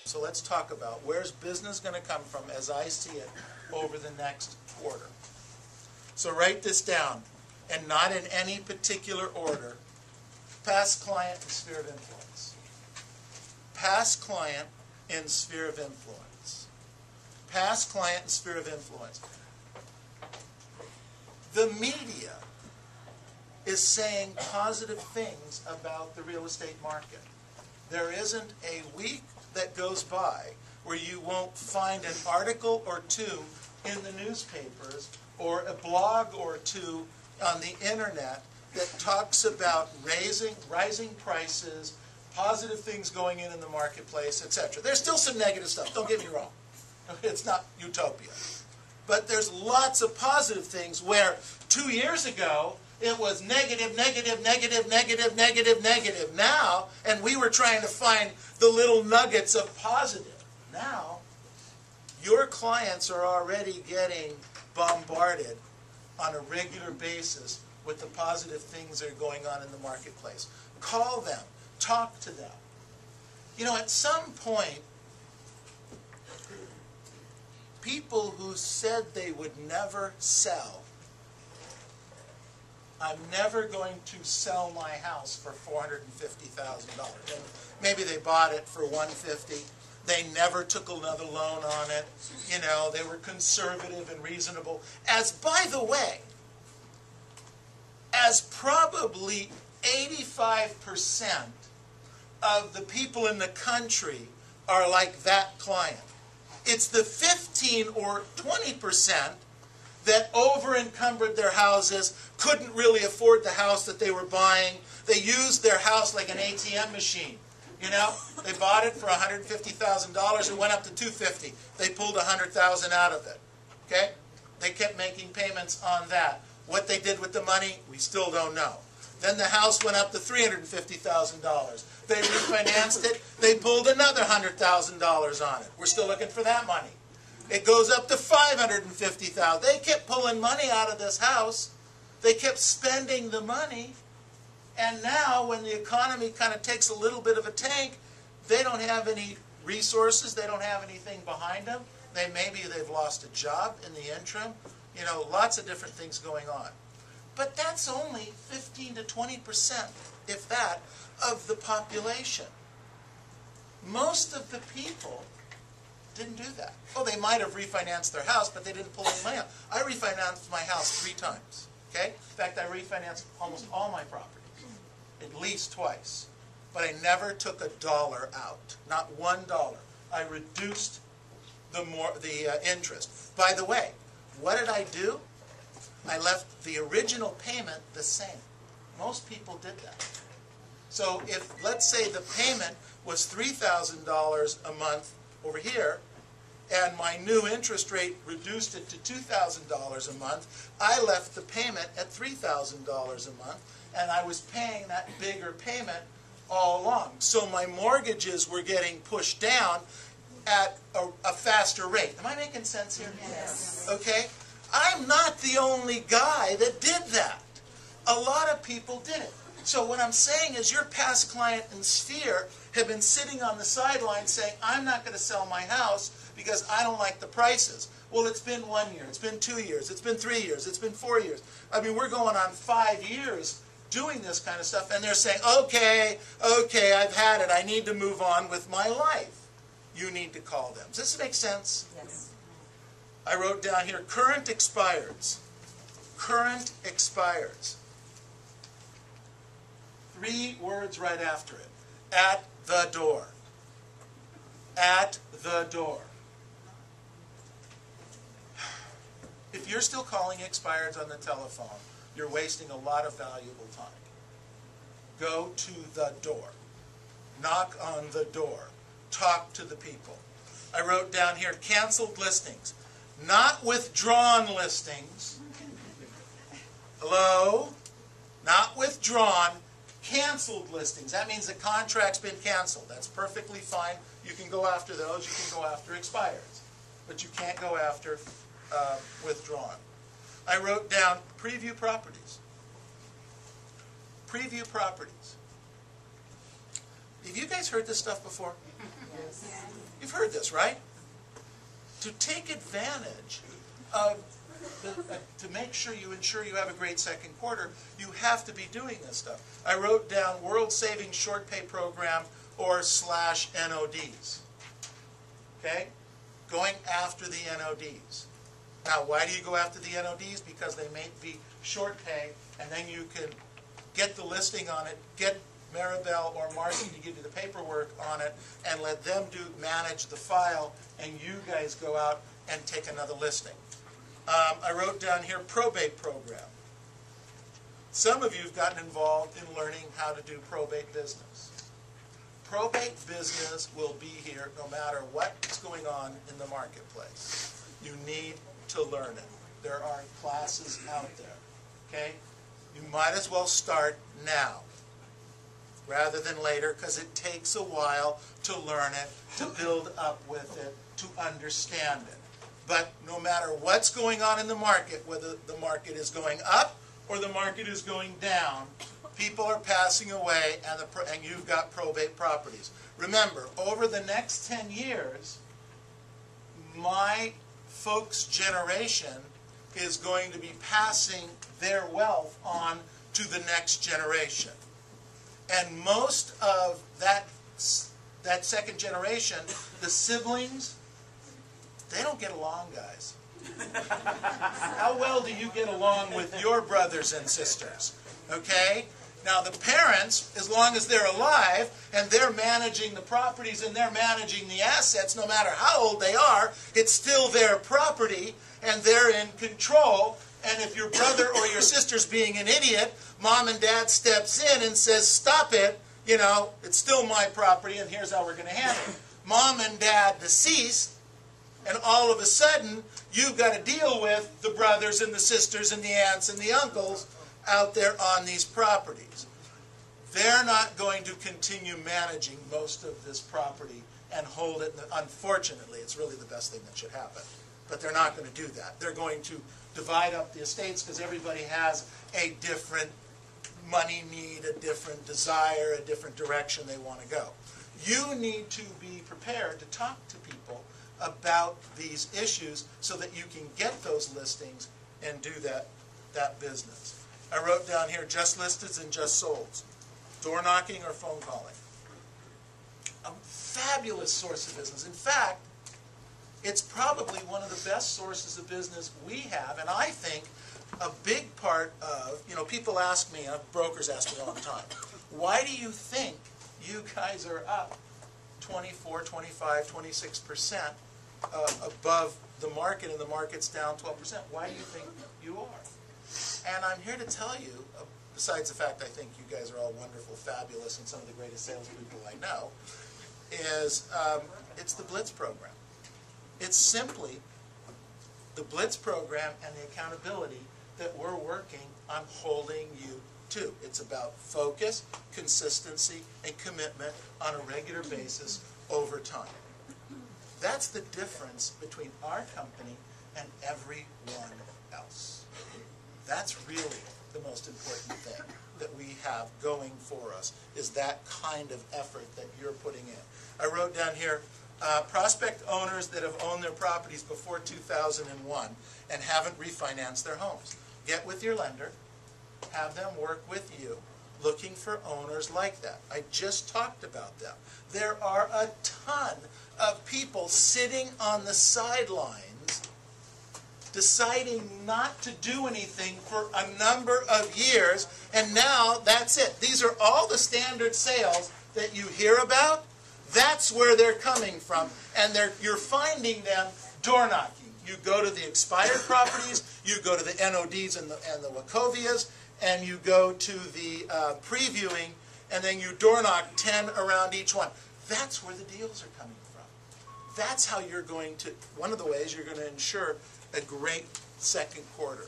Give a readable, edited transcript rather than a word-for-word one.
So let's talk about where's business going to come from as I see it over the next quarter. So write this down, and not in any particular order. Past client and sphere of influence. Past client and sphere of influence. Past client and sphere of influence. The media is saying positive things about the real estate market. There isn't a week that goes by where you won't find an article or two in the newspapers or a blog or two on the internet that talks about rising prices, positive things going in the marketplace, etc. There's still some negative stuff, don't get me wrong. It's not utopia. But there's lots of positive things where 2 years ago it was negative, negative, negative, negative, negative, negative. Now, and we were trying to find the little nuggets of positive. Now, your clients are already getting bombarded on a regular basis with the positive things that are going on in the marketplace. Call them. Talk to them. You know, at some point, people who said they would never sell, I'm never going to sell my house for $450,000. And maybe they bought it for $150,000. They never took another loan on it. You know, they were conservative and reasonable. As, by the way, as probably 85% of the people in the country are like that client. It's the 15 or 20% that over-encumbered their houses, couldn't really afford the house that they were buying. They used their house like an ATM machine. You know, they bought it for $150,000. It went up to $250,000. They pulled $100,000 out of it. Okay? They kept making payments on that. What they did with the money, we still don't know. Then the house went up to $350,000. They refinanced it. They pulled another $100,000 on it. We're still looking for that money. It goes up to $550,000. They kept pulling money out of this house. They kept spending the money. And now, when the economy kind of takes a little bit of a tank, they don't have any resources. They don't have anything behind them. Maybe they've lost a job in the interim. You know, lots of different things going on. But that's only 15 to 20%, if that, of the population. Most of the people didn't do that. Oh, they might have refinanced their house, but they didn't pull any money out. I refinanced my house 3 times. Okay? In fact, I refinanced almost all my properties, at least twice. But I never took a dollar out, not $1. I reduced the interest. By the way, what did I do? I left the original payment the same. Most people did that. So if, let's say, the payment was $3,000 a month over here, and my new interest rate reduced it to $2,000 a month, I left the payment at $3,000 a month, and I was paying that bigger payment all along. So my mortgages were getting pushed down at a faster rate. Am I making sense here? Yes. Okay? I'm not the only guy that did that. A lot of people did it. So what I'm saying is your past client and sphere have been sitting on the sidelines saying, I'm not going to sell my house because I don't like the prices. Well, it's been 1 year, it's been 2 years, it's been 3 years, it's been 4 years. I mean, we're going on 5 years doing this kind of stuff, and they're saying, okay, I've had it, I need to move on with my life. You need to call them. Does this make sense? Yes. I wrote down here, current expireds. Current expireds. 3 words right after it. At the door. At the door. If you're still calling expireds on the telephone, you're wasting a lot of valuable time. Go to the door. Knock on the door. Talk to the people. I wrote down here, canceled listings. Not withdrawn listings. Hello? Not withdrawn, canceled listings. That means the contract's been canceled. That's perfectly fine. You can go after those. You can go after expireds. But you can't go after withdrawn. I wrote down preview properties. preview properties. Have you guys heard this stuff before? Yes. You've heard this, right? To take advantage of, to make sure you ensure you have a great second quarter, you have to be doing this stuff. I wrote down World Savings Short Pay Program or /NODs. Okay? Going after the NODs. Now, why do you go after the NODs? Because they may be short pay, and then you can get the listing on it, get Maribel or Marcy to give you the paperwork on it, and let them manage the file, and you guys go out and take another listing. I wrote down here Probate Program. Some of you have gotten involved in learning how to do probate business. Probate business will be here no matter what's going on in the marketplace. You need to learn it. There are classes out there. Okay? You might as well start now rather than later, because it takes a while to learn it, to build up with it, to understand it. But no matter what's going on in the market, whether the market is going up or the market is going down, people are passing away, and you've got probate properties. Remember, over the next 10 years, my folks' generation is going to be passing their wealth on to the next generation. And most of that second generation, the siblings, they don't get along, guys. How well do you get along with your brothers and sisters? Okay? Now the parents, as long as they're alive and they're managing the properties and they're managing the assets, no matter how old they are, it's still their property and they're in control. And if your brother or your sister's being an idiot, mom and dad steps in and says, stop it, you know, it's still my property and here's how we're going to handle it. Mom and dad deceased, and all of a sudden you've got to deal with the brothers and the sisters and the aunts and the uncles out there on these properties. They're not going to continue managing most of this property and hold it. Unfortunately, it's really the best thing that should happen. But they're not going to do that. They're going to divide up the estates because everybody has a different money need, a different desire, a different direction they want to go. You need to be prepared to talk to people about these issues so that you can get those listings and do that business. I wrote down here just listeds and just solds. Door knocking or phone calling. A fabulous source of business. In fact, it's probably one of the best sources of business we have, and I think a big part of, you know, people ask me, brokers ask me all the time, why do you think you guys are up 24, 25, 26% above the market and the market's down 12%? Why do you think you are? And I'm here to tell you, besides the fact I think you guys are all wonderful, fabulous, and some of the greatest salespeople I know, is it's the Blitz program. It's simply the Blitz program and the accountability that we're working on holding you to. It's about focus, consistency, and commitment on a regular basis over time. That's the difference between our company and everyone else. That's really the most important thing that we have going for us, is that kind of effort that you're putting in. I wrote down here, prospect owners that have owned their properties before 2001 and haven't refinanced their homes. Get with your lender, have them work with you, looking for owners like that. I just talked about them. There are a ton of people sitting on the sidelines deciding not to do anything for a number of years, and now that's it. These are all the standard sales that you hear about. That's where they're coming from, and you're finding them door knocking. You go to the expired properties, you go to the NODs and the Wachovias, and you go to the previewing, and then you door knock 10 around each one. That's where the deals are coming from. That's how you're going to, one of the ways you're going to ensure a great second quarter.